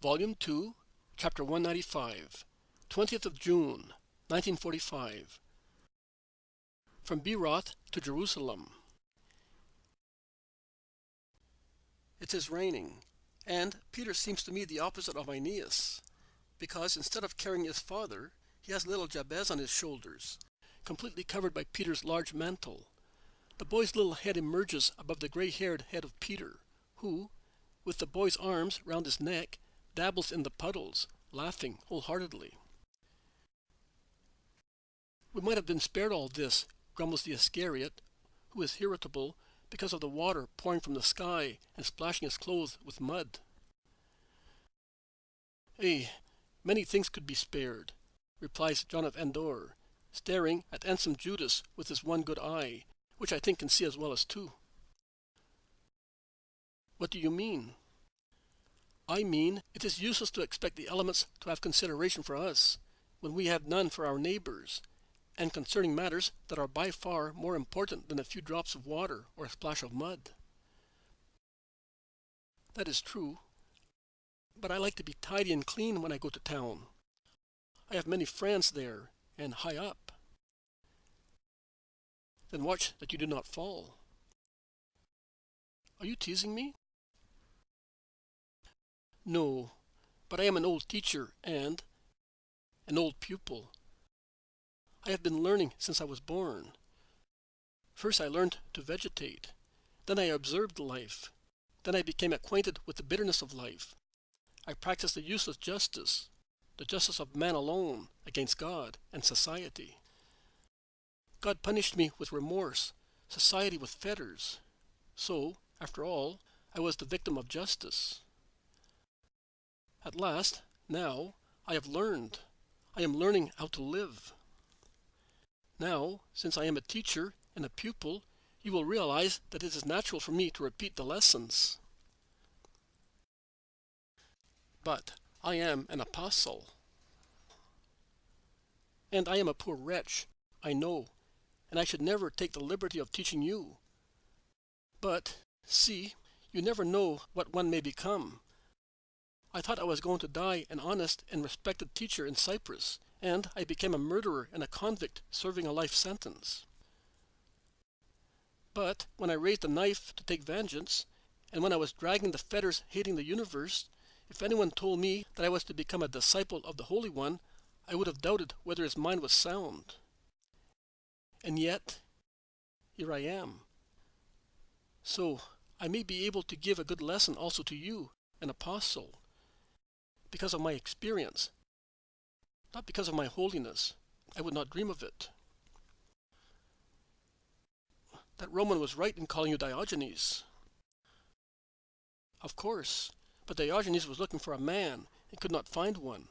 Volume 2, Chapter 195, 20th of June, 1945. From Beeroth to Jerusalem. It is raining, and Peter seems to me the opposite of Aeneas, because instead of carrying his father, he has little Jabez on his shoulders, completely covered by Peter's large mantle. The boy's little head emerges above the gray-haired head of Peter, who, with the boy's arms round his neck, dabbles in the puddles, laughing wholeheartedly. "We might have been spared all this," grumbles the Iscariot, who is irritable because of the water pouring from the sky and splashing his clothes with mud. Many things could be spared," replies John of Endor, staring at Ensign Judas with his one good eye, which I think can see as well as two. "What do you mean?" "I mean it is useless to expect the elements to have consideration for us, when we have none for our neighbors, and concerning matters that are by far more important than a few drops of water or a splash of mud." "That is true, but I like to be tidy and clean when I go to town. I have many friends there, and high up." "Then watch that you do not fall." "Are you teasing me?" "No, but I am an old teacher and an old pupil. I have been learning since I was born. First I learned to vegetate, then I observed life, then I became acquainted with the bitterness of life. I practiced the useless justice, the justice of man alone, against God and society. God punished me with remorse, society with fetters. So, after all, I was the victim of justice. At last, now, I have learned. I am learning how to live. Now, since I am a teacher and a pupil, you will realize that it is natural for me to repeat the lessons. But I am an apostle. And I am a poor wretch, I know, and I should never take the liberty of teaching you. But, see, you never know what one may become. I thought I was going to die an honest and respected teacher in Cyprus, and I became a murderer and a convict serving a life sentence. But when I raised a knife to take vengeance, and when I was dragging the fetters hating the universe, if anyone told me that I was to become a disciple of the Holy One, I would have doubted whether his mind was sound. And yet, here I am. So, I may be able to give a good lesson also to you, an apostle, because of my experience, not because of my holiness. I would not dream of it. That Roman was right in calling you Diogenes." "Of course, but Diogenes was looking for a man and could not find one.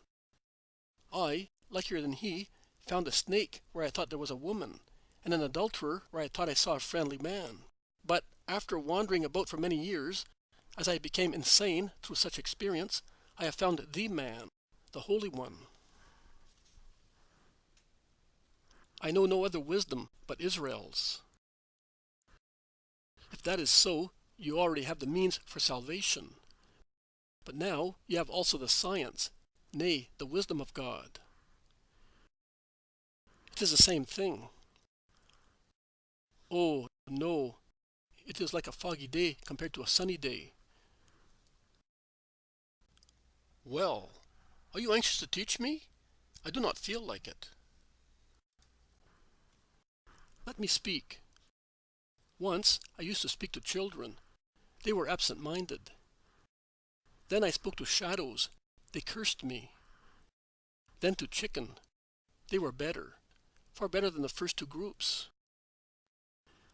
I, luckier than he, found a snake where I thought there was a woman, and an adulterer where I thought I saw a friendly man. But after wandering about for many years, as I became insane through such experience, I have found the man, the Holy One. I know no other wisdom but Israel's." "If that is so, you already have the means for salvation. But now you have also the science, nay, the wisdom of God." "It is the same thing." "Oh, no, it is like a foggy day compared to a sunny day." "Well, are you anxious to teach me? I do not feel like it." "Let me speak. Once I used to speak to children. They were absent-minded. Then I spoke to shadows. They cursed me. Then to chicken. They were better, far better than the first two groups.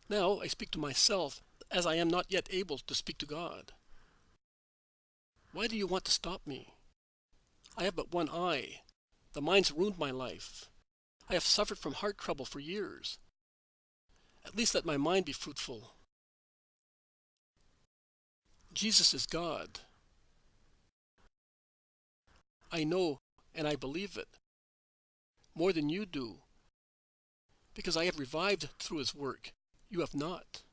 Now I speak to myself, as I am not yet able to speak to God. Why do you want to stop me? I have but one eye. The mind's ruined my life. I have suffered from heart trouble for years. At least let my mind be fruitful. Jesus is God. I know, and I believe it, more than you do, because I have revived through his work. You have not.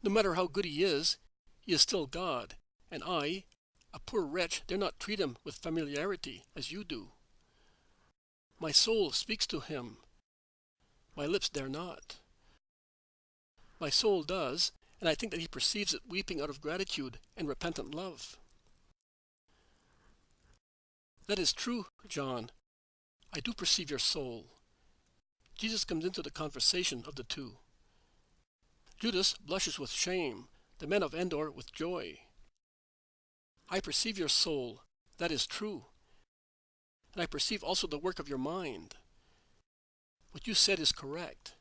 No matter how good he is still God, and I A poor wretch dare not treat him with familiarity as you do. My soul speaks to him. My lips dare not. My soul does, and I think that he perceives it weeping out of gratitude and repentant love. That is true, John. I do perceive your soul. Jesus comes into the conversation of the two. Judas blushes with shame, the men of Endor with joy. I perceive your soul. That is true. And I perceive also the work of your mind. What you said is correct.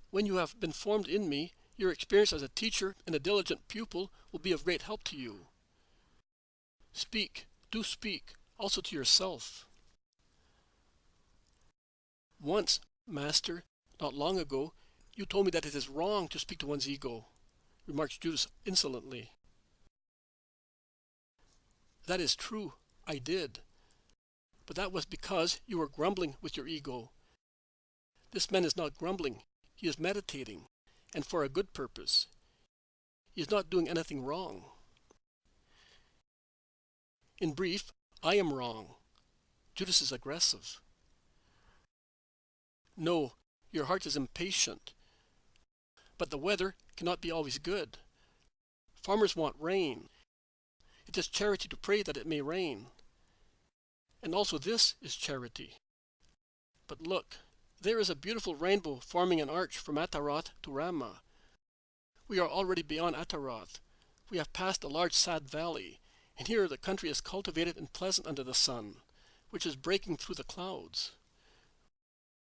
When you have been formed in me, your experience as a teacher and a diligent pupil will be of great help to you. Speak, do speak, also to yourself. Once, Master, not long ago, you told me that it is wrong to speak to one's ego, remarked Judas insolently. That is true, I did. But that was because you were grumbling with your ego. This man is not grumbling, he is meditating, and for a good purpose. He is not doing anything wrong. In brief, I am wrong. Judas is aggressive. No, your heart is impatient. But the weather cannot be always good. Farmers want rain. It is charity to pray that it may rain. And also this is charity. But look, there is a beautiful rainbow forming an arch from Ataroth to Ramah. We are already beyond Ataroth. We have passed a large sad valley, and here the country is cultivated and pleasant under the sun, which is breaking through the clouds.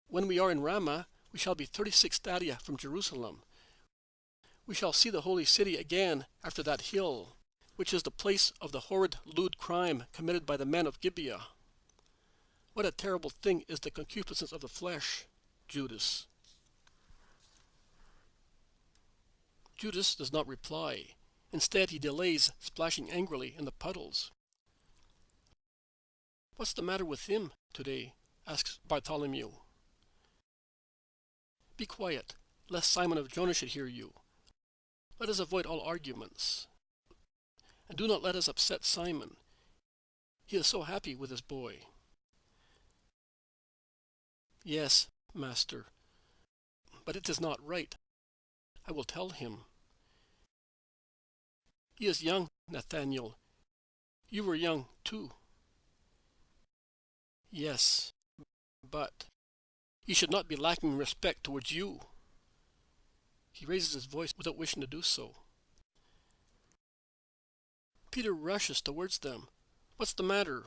When we are in Ramah, we shall be 36 stadia from Jerusalem. We shall see the holy city again after that hill, which is the place of the horrid, lewd crime committed by the men of Gibeah. What a terrible thing is the concupiscence of the flesh, Judas. Judas does not reply. Instead, he delays, splashing angrily in the puddles. What's the matter with him today? Asks Bartholomew. Be quiet, lest Simon of Jonah should hear you. Let us avoid all arguments. And do not let us upset Simon. He is so happy with his boy. Yes, Master, but it is not right. I will tell him. He is young, Nathaniel. You were young, too. Yes, but he should not be lacking respect towards you. He raises his voice without wishing to do so. Peter rushes towards them. What's the matter?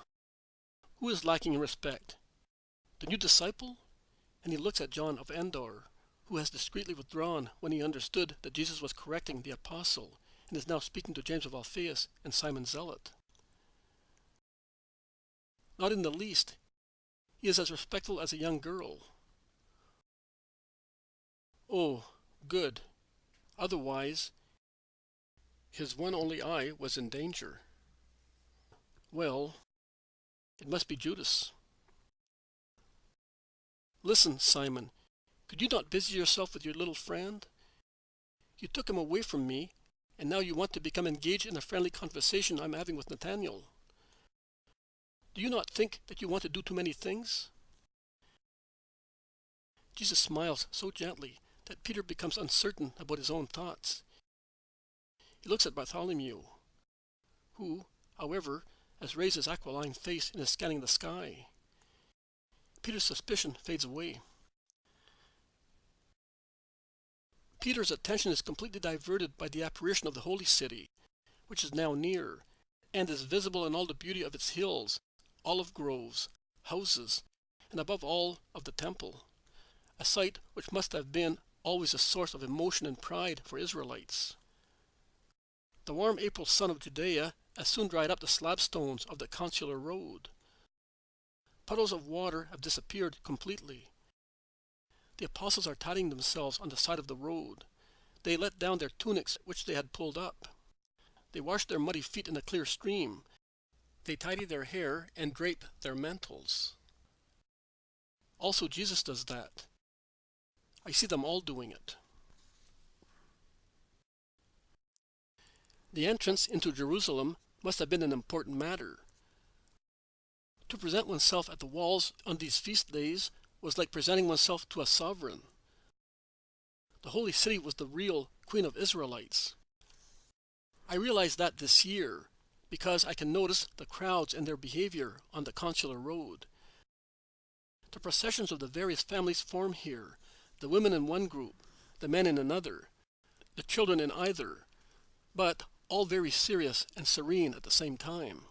Who is lacking in respect? The new disciple? And he looks at John of Endor, who has discreetly withdrawn when he understood that Jesus was correcting the apostle, and is now speaking to James of Alphaeus and Simon Zealot. Not in the least. He is as respectful as a young girl. Oh, good. Otherwise, his one only eye was in danger. Well, it must be Judas. Listen, Simon, could you not busy yourself with your little friend? You took him away from me, and now you want to become engaged in a friendly conversation I'm having with Nathaniel. Do you not think that you want to do too many things? Jesus smiles so gently that Peter becomes uncertain about his own thoughts. He looks at Bartholomew, who, however, has raised his aquiline face and is scanning the sky. Peter's suspicion fades away. Peter's attention is completely diverted by the apparition of the holy city, which is now near, and is visible in all the beauty of its hills, olive groves, houses, and above all of the temple, a sight which must have been always a source of emotion and pride for Israelites. The warm April sun of Judea has soon dried up the slab stones of the consular road. Puddles of water have disappeared completely. The apostles are tidying themselves on the side of the road. They let down their tunics which they had pulled up. They wash their muddy feet in a clear stream. They tidy their hair and drape their mantles. Also Jesus does that. I see them all doing it. The entrance into Jerusalem must have been an important matter. To present oneself at the walls on these feast days was like presenting oneself to a sovereign. The holy city was the real Queen of Israelites. I realized that this year because I can notice the crowds and their behavior on the consular road. The processions of the various families form here, the women in one group, the men in another, the children in either, but all very serious and serene at the same time.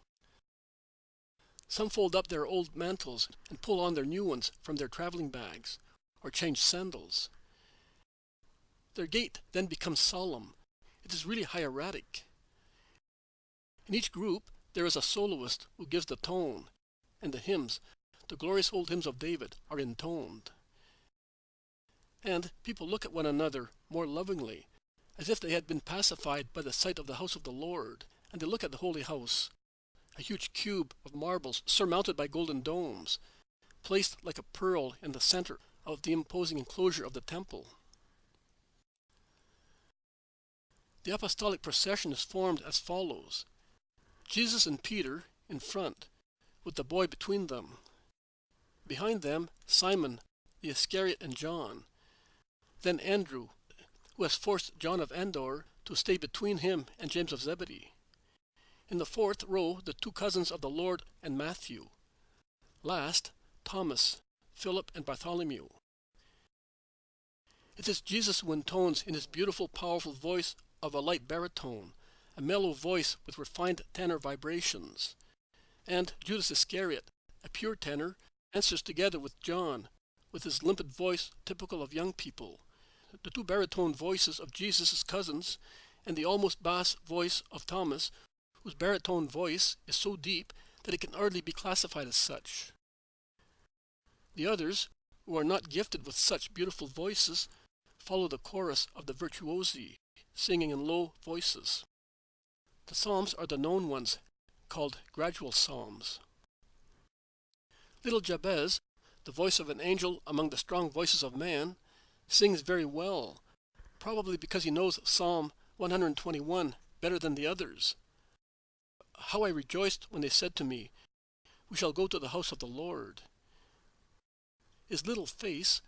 Some fold up their old mantles and pull on their new ones from their traveling bags, or change sandals. Their gait then becomes solemn. It is really hieratic. In each group there is a soloist who gives the tone, and the hymns, the glorious old hymns of David, are intoned. And people look at one another more lovingly, as if they had been pacified by the sight of the house of the Lord, and they look at the holy house, a huge cube of marbles surmounted by golden domes, placed like a pearl in the center of the imposing enclosure of the temple. The apostolic procession is formed as follows: Jesus and Peter in front, with the boy between them. Behind them, Simon, the Iscariot, and John. Then Andrew, who has forced John of Andor to stay between him and James of Zebedee. In the fourth row, the two cousins of the Lord and Matthew. Last, Thomas, Philip, and Bartholomew. It is Jesus who intones in his beautiful, powerful voice of a light baritone, a mellow voice with refined tenor vibrations. And Judas Iscariot, a pure tenor, answers together with John, with his limpid voice typical of young people. The two baritone voices of Jesus' cousins, and the almost bass voice of Thomas, whose baritone voice is so deep that it can hardly be classified as such. The others, who are not gifted with such beautiful voices, follow the chorus of the virtuosi, singing in low voices. The psalms are the known ones, called gradual psalms. Little Jabez, the voice of an angel among the strong voices of man, sings very well, probably because he knows Psalm 121 better than the others. How I rejoiced when they said to me, "We shall go to the house of the Lord." His little face,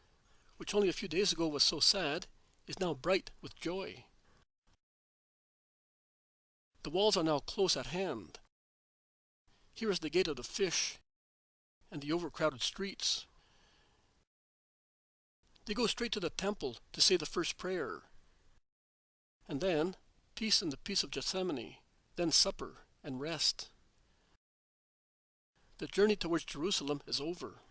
which only a few days ago was so sad, is now bright with joy. The walls are now close at hand. Here is the gate of the fish and the overcrowded streets. They go straight to the temple to say the first prayer. And then, peace in the peace of Gethsemane, then supper and rest. The journey towards Jerusalem is over.